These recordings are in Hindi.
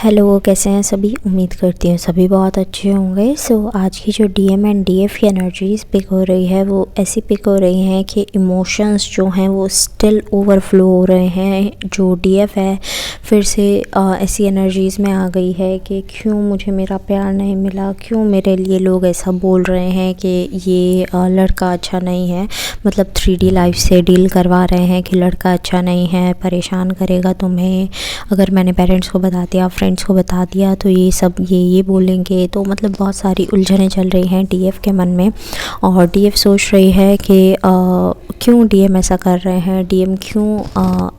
हेलो, कैसे हैं सभी। उम्मीद करती हूँ सभी बहुत अच्छे होंगे। सो आज की जो डीएम एंड डीएफ की एनर्जीज पिक हो रही है वो ऐसी पिक हो रही हैं कि इमोशंस जो हैं वो स्टिल ओवरफ्लो हो रहे हैं। जो डीएफ है फिर से ऐसी एनर्जीज़ में आ गई है कि क्यों मुझे मेरा प्यार नहीं मिला, क्यों मेरे लिए लोग ऐसा बोल रहे हैं कि ये लड़का अच्छा नहीं है। मतलब 3D लाइफ से डील करवा रहे हैं कि लड़का अच्छा नहीं है, परेशान करेगा तुम्हें। अगर मैंने पेरेंट्स को बता दिया, फ्रेंड्स को बता दिया तो ये सब ये बोलेंगे। तो मतलब बहुत सारी उलझनें चल रही हैं डीएफ के मन में। और डीएफ सोच रही है कि क्यों डीएम ऐसा कर रहे हैं, डीएम क्यों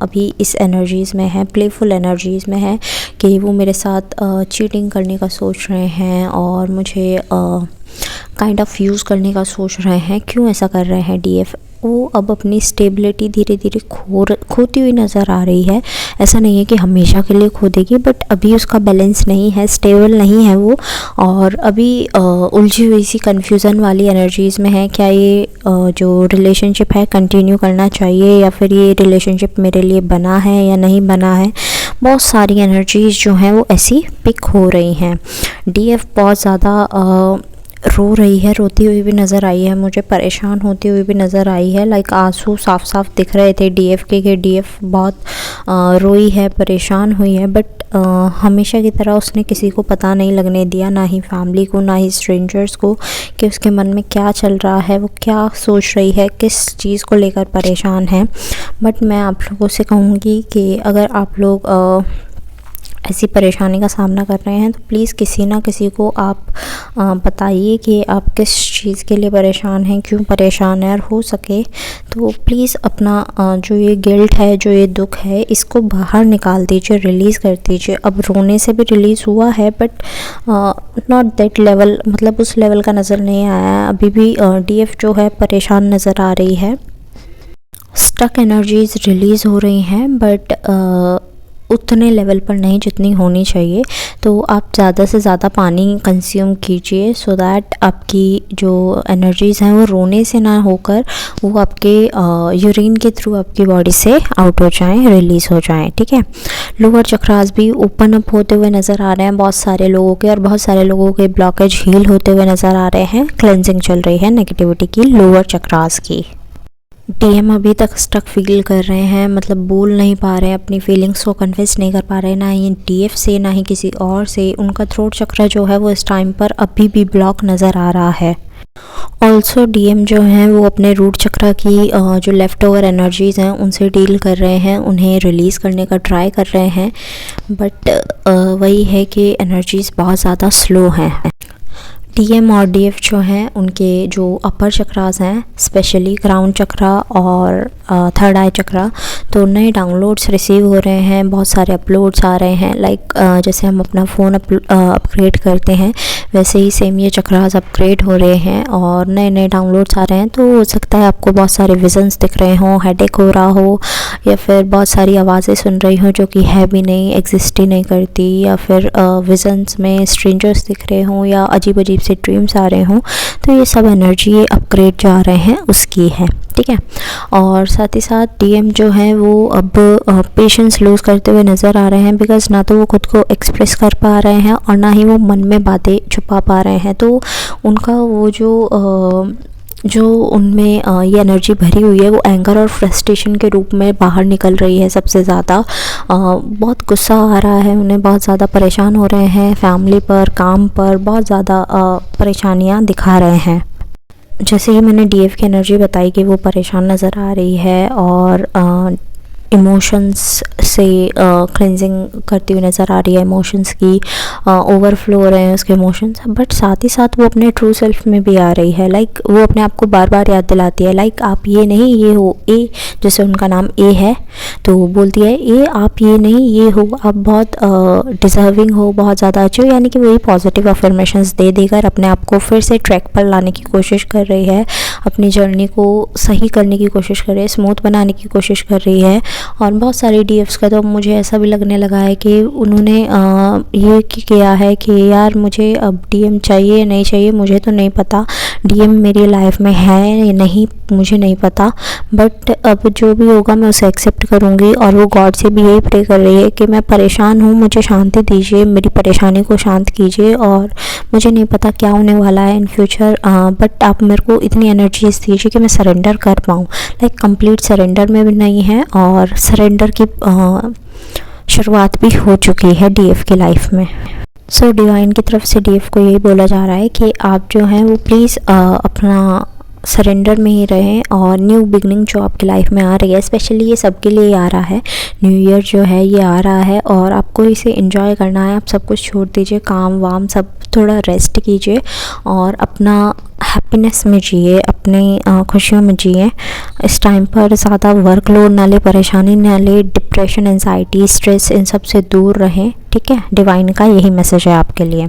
अभी इस एनर्जीज़ में है, प्लेफुल एनर्जीज़ में है कि वो मेरे साथ चीटिंग करने का सोच रहे हैं और मुझे काइंड ऑफ यूज़ करने का सोच रहे हैं। क्यों ऐसा कर रहे हैं डीएफ। वो अब अपनी स्टेबिलिटी धीरे धीरे खोती हुई नज़र आ रही है। ऐसा नहीं है कि हमेशा के लिए खो देगी, बट अभी उसका बैलेंस नहीं है, स्टेबल नहीं है वो। और अभी उलझी हुई सी कन्फ्यूज़न वाली एनर्जीज़ में है। क्या ये जो रिलेशनशिप है कंटिन्यू करना चाहिए या फिर ये रिलेशनशिप मेरे लिए बना है या नहीं बना है। बहुत सारी एनर्जीज़ जो हैं वो ऐसी पिक हो रही हैं। डीएफ बहुत ज़्यादा रो रही है, रोती हुई भी नज़र आई है मुझे, परेशान होती हुई भी नज़र आई है। लाइक आंसू साफ साफ दिख रहे थे डीएफ के कि डीएफ बहुत रोई है, परेशान हुई है। बट हमेशा की तरह उसने किसी को पता नहीं लगने दिया, ना ही फैमिली को ना ही स्ट्रेंजर्स को, कि उसके मन में क्या चल रहा है, वो क्या सोच रही है, किस चीज़ को लेकर परेशान है। बट मैं आप लोगों से कहूँगी कि अगर आप लोग ऐसी परेशानी का सामना कर रहे हैं तो प्लीज़ किसी ना किसी को आप बताइए कि आप किस चीज़ के लिए परेशान हैं, क्यों परेशान हैं। और हो सके तो प्लीज़ अपना जो ये गिल्ट है, जो ये दुख है, इसको बाहर निकाल दीजिए, रिलीज़ कर दीजिए। अब रोने से भी रिलीज़ हुआ है बट नॉट दैट लेवल, मतलब उस लेवल का नज़र नहीं आया है। अभी भी डीएफ जो है परेशान नज़र आ रही है। स्टक एनर्जीज़ रिलीज़ हो रही हैं बट उतने लेवल पर नहीं जितनी होनी चाहिए। तो आप ज़्यादा से ज़्यादा पानी कंज्यूम कीजिए सो दैट आपकी जो एनर्जीज़ हैं वो रोने से ना होकर वो आपके यूरिन के थ्रू आपकी बॉडी से आउट हो जाएं, रिलीज़ हो जाएं। ठीक है। लोअर चक्रास भी ओपन अप होते हुए नज़र आ रहे हैं बहुत सारे लोगों के, और बहुत सारे लोगों के ब्लॉकेज हील होते हुए नज़र आ रहे हैं। क्लेंजिंग चल रही है नेगेटिविटी की, लोअर चक्रास की। डीएम अभी तक स्टक फील कर रहे हैं, मतलब बोल नहीं पा रहे हैं, अपनी फीलिंग्स को कन्फेस नहीं कर पा रहे हैं, ना ही डीएफ से ना ही किसी और से। उनका थ्रोट चक्र जो है वो इस टाइम पर अभी भी ब्लॉक नज़र आ रहा है। ऑल्सो डीएम जो हैं वो अपने रूट चक्र की जो लेफ़्ट ओवर एनर्जीज़ हैं उनसे डील कर रहे हैं, उन्हें रिलीज़ करने का ट्राई कर रहे हैं। बट वही है कि एनर्जीज़ बहुत ज़्यादा स्लो हैं। डीएम और डीएफ जो हैं उनके जो अपर चक्रास हैं, स्पेशली क्राउन चक्रा और थर्ड आई चक्रा, तो नए डाउनलोड्स रिसीव हो रहे हैं, बहुत सारे अपलोड्स आ रहे हैं। लाइक जैसे हम अपना फ़ोन अपग्रेड करते हैं वैसे ही सेम ये चक्रास अपग्रेड हो रहे हैं और नए नए डाउनलोड्स आ रहे हैं। तो हो सकता है आपको बहुत सारे विजन्स दिख रहे हों, हेडेक हो रहा हो, या फिर बहुत सारी आवाज़ें सुन रही हो जो कि है भी नहीं, एग्जिस्ट ही नहीं करती, या फिर विजन्स में स्ट्रेंजर्स दिख रहे हों या अजीब अजीब से ड्रीम्स आ रहे हों। तो ये सब एनर्जी ये अपग्रेड जा रहे हैं उसकी है। ठीक है। और साथ ही साथ डीएम जो है वो अब पेशेंस लूज़ करते हुए नज़र आ रहे हैं, बिकॉज़ ना तो वो खुद को एक्सप्रेस कर पा रहे हैं और ना ही वो मन में बातें छुपा पा रहे हैं। तो उनका वो जो उनमें ये एनर्जी भरी हुई है वो एंगर और फ्रस्ट्रेशन के रूप में बाहर निकल रही है सबसे ज़्यादा। बहुत गुस्सा आ रहा है उन्हें, बहुत ज़्यादा परेशान हो रहे हैं, फैमिली पर, काम पर बहुत ज़्यादा परेशानियां दिखा रहे हैं। जैसे कि मैंने डीएफ की एनर्जी बताई कि वो परेशान नज़र आ रही है और इमोशंस से क्लेंजिंग करती हुई नज़र आ रही है। इमोशंस की ओवरफ्लो हो रहे हैं उसके इमोशंस, बट साथ ही साथ वो अपने ट्रू सेल्फ में भी आ रही है। लाइक वो अपने आप को बार बार याद दिलाती है, लाइक आप ये नहीं ये हो। ए, जैसे उनका नाम ए है तो बोलती है ए आप ये नहीं ये हो, आप बहुत डिज़र्विंग हो, बहुत ज़्यादा अच्छे हो। यानी कि वही पॉजिटिव अफर्मेशंस दे देकर अपने आप को फिर से ट्रैक पर लाने की कोशिश कर रही है, अपनी जर्नी को सही करने की कोशिश कर रही है, स्मूथ बनाने की कोशिश कर रही है। और बहुत सारे डीएफ्स का तो मुझे ऐसा भी लगने लगा है कि उन्होंने ये किया है कि यार मुझे अब डीएम चाहिए या नहीं चाहिए मुझे तो नहीं पता, डीएम मेरी लाइफ में है या नहीं मुझे नहीं पता, बट अब जो भी होगा मैं उसे एक्सेप्ट करूँगी। और वो गॉड से भी यही प्रे कर रही है कि मैं परेशान हूँ, मुझे शांति दीजिए, मेरी परेशानी को शांत कीजिए, और मुझे नहीं पता क्या होने वाला है इन फ्यूचर, बट आप मेरे को इतनी एनर्जीज दीजिए कि मैं सरेंडर कर पाऊँ। लाइक कंप्लीट सरेंडर में भी नहीं है और सरेंडर की शुरुआत भी हो चुकी है डीएफ की लाइफ में। सो डिवाइन की तरफ से डीएफ को यही बोला जा रहा है कि आप जो हैं वो प्लीज़ अपना सरेंडर में ही रहें, और न्यू बिगनिंग जो आपकी लाइफ में आ रही है, स्पेशली ये सबके लिए आ रहा है, न्यू ईयर जो है ये आ रहा है और आपको इसे एंजॉय करना है। आप सब कुछ छोड़ दीजिए, काम वाम सब, थोड़ा रेस्ट कीजिए और अपना हैप्पीनेस में जिए, अपनी खुशियों में जिए। इस टाइम पर ज़्यादा वर्कलोड ना ले, परेशानी ना ले, डिप्रेशन, एंजाइटी, स्ट्रेस, इन सब से दूर रहें, ठीक है। डिवाइन का यही मैसेज है आपके लिए।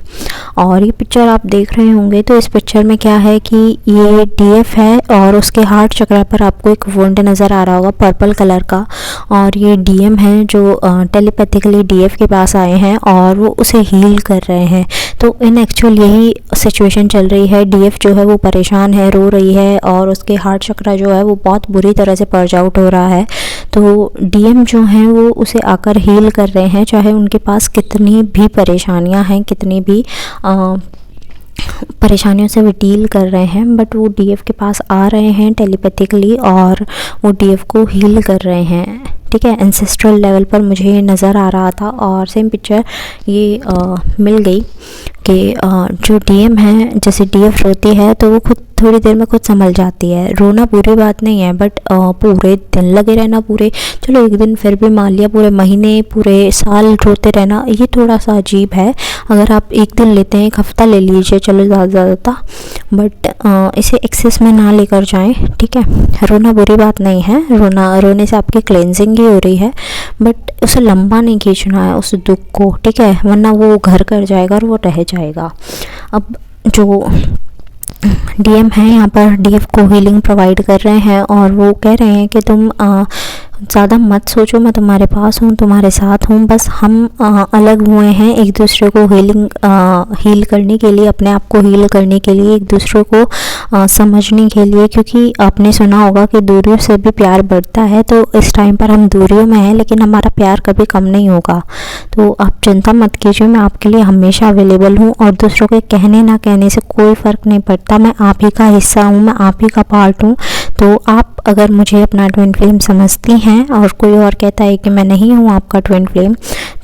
और ये पिक्चर आप देख रहे होंगे तो इस पिक्चर में क्या है कि ये डीएफ है और उसके हार्ट चक्र पर आपको एक वुंड नज़र आ रहा होगा पर्पल कलर का, और ये डीएम है जो टेलीपैथिकली डीएफ के पास आए हैं और वो उसे हील कर रहे हैं। तो इन एक्चुअल यही सिचुएशन चल रही है। डीएफ जो है वो परेशान है, रो रही है और उसके हार्ट चक्र जो है वो बहुत बुरी तरह से पर्ज आउट हो रहा है। तो डीएम जो हैं वो उसे आकर हील कर रहे हैं, चाहे उनके पास कितनी भी परेशानियां हैं, कितनी भी परेशानियों से वो डील कर रहे हैं, बट वो डीएफ के पास आ रहे हैं टेलीपैथिकली और वो डीएफ को हील कर रहे हैं, ठीक है। एंसेस्ट्रल लेवल पर मुझे ये नज़र आ रहा था और सेम पिक्चर ये मिल गई कि जो डीएम है, जैसे डीएफ रोती है तो वो खुद थोड़ी देर में खुद संभल जाती है। रोना बुरी बात नहीं है, बट पूरे दिन लगे रहना, पूरे चलो एक दिन फिर भी मान लिया, पूरे महीने पूरे साल रोते रहना ये थोड़ा सा अजीब है। अगर आप एक दिन लेते हैं, एक हफ़्ता ले लीजिए, चलो ज़्यादा, बट इसे एक्सेस में ना लेकर जाएं, ठीक है। रोना बुरी बात नहीं है, रोने से आपकी क्लेंजिंग ही हो रही है, बट उसे लंबा नहीं खींचना है उस दुख को, ठीक है, वरना वो घर कर जाएगा और वो रह जाएगा। अब जो डीएम है यहाँ पर डीएफ को हीलिंग प्रोवाइड कर रहे हैं और वो कह रहे हैं कि तुम ज़्यादा मत सोचो, मैं तुम्हारे पास हूँ, तुम्हारे साथ हूँ, बस हम अलग हुए हैं एक दूसरे को हील करने के लिए, अपने आप को हील करने के लिए, एक दूसरे को समझने के लिए, क्योंकि आपने सुना होगा कि दूरियों से भी प्यार बढ़ता है। तो इस टाइम पर हम दूरियों में हैं लेकिन हमारा प्यार कभी कम नहीं होगा। तो आप चिंता मत कीजिए, मैं आपके लिए हमेशा अवेलेबल हूँ और दूसरों के कहने ना कहने से कोई फ़र्क नहीं पड़ता, मैं आप ही का हिस्सा हूँ, मैं आप ही का पार्ट हूँ। तो आप अगर मुझे अपना ट्विन फ्लेम समझती हैं और कोई और कहता है कि मैं नहीं हूँ आपका ट्विन फ्लेम,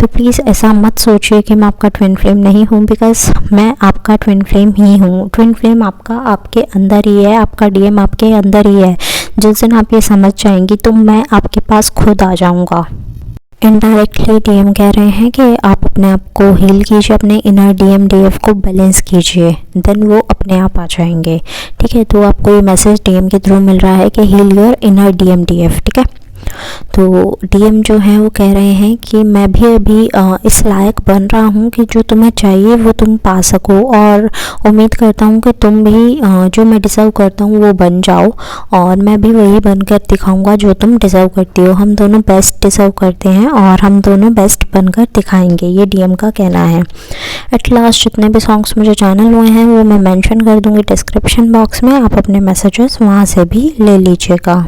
तो प्लीज़ ऐसा मत सोचिए कि मैं आपका ट्विन फ्लेम नहीं हूँ, बिकॉज़ मैं आपका ट्विन फ्लेम ही हूँ। ट्विन फ्लेम आपका आपके अंदर ही है, आपका डीएम आपके अंदर ही है। जिस दिन आप ये समझ जाएंगी तो मैं आपके पास खुद आ जाऊँगा। इनडायरेक्टली डीएम कह रहे हैं कि आप अपने आप को हील कीजिए, अपने इनर डीएम डीएफ को बैलेंस कीजिए, देन वो अपने आप आ जाएंगे, ठीक है। तो आपको ये मैसेज डीएम के थ्रू मिल रहा है कि heal your inner DM DF, ठीक है। तो डीएम जो है वो कह रहे हैं कि मैं भी अभी इस लायक बन रहा हूँ कि जो तुम्हें चाहिए वो तुम पा सको, और उम्मीद करता हूँ कि तुम भी जो मैं डिज़र्व करता हूँ वो बन जाओ, और मैं भी वही बनकर दिखाऊंगा जो तुम डिज़र्व करती हो। हम दोनों बेस्ट डिज़र्व करते हैं और हम दोनों बेस्ट बनकर दिखाएंगे, ये डीएम का कहना है। एट लास्ट जितने भी सॉन्ग्स मुझे चैनल हुए हैं वो मैं मेंशन कर दूँगी डिस्क्रिप्शन बॉक्स में, आप अपने मैसेजेस वहाँ से भी ले लीजिएगा।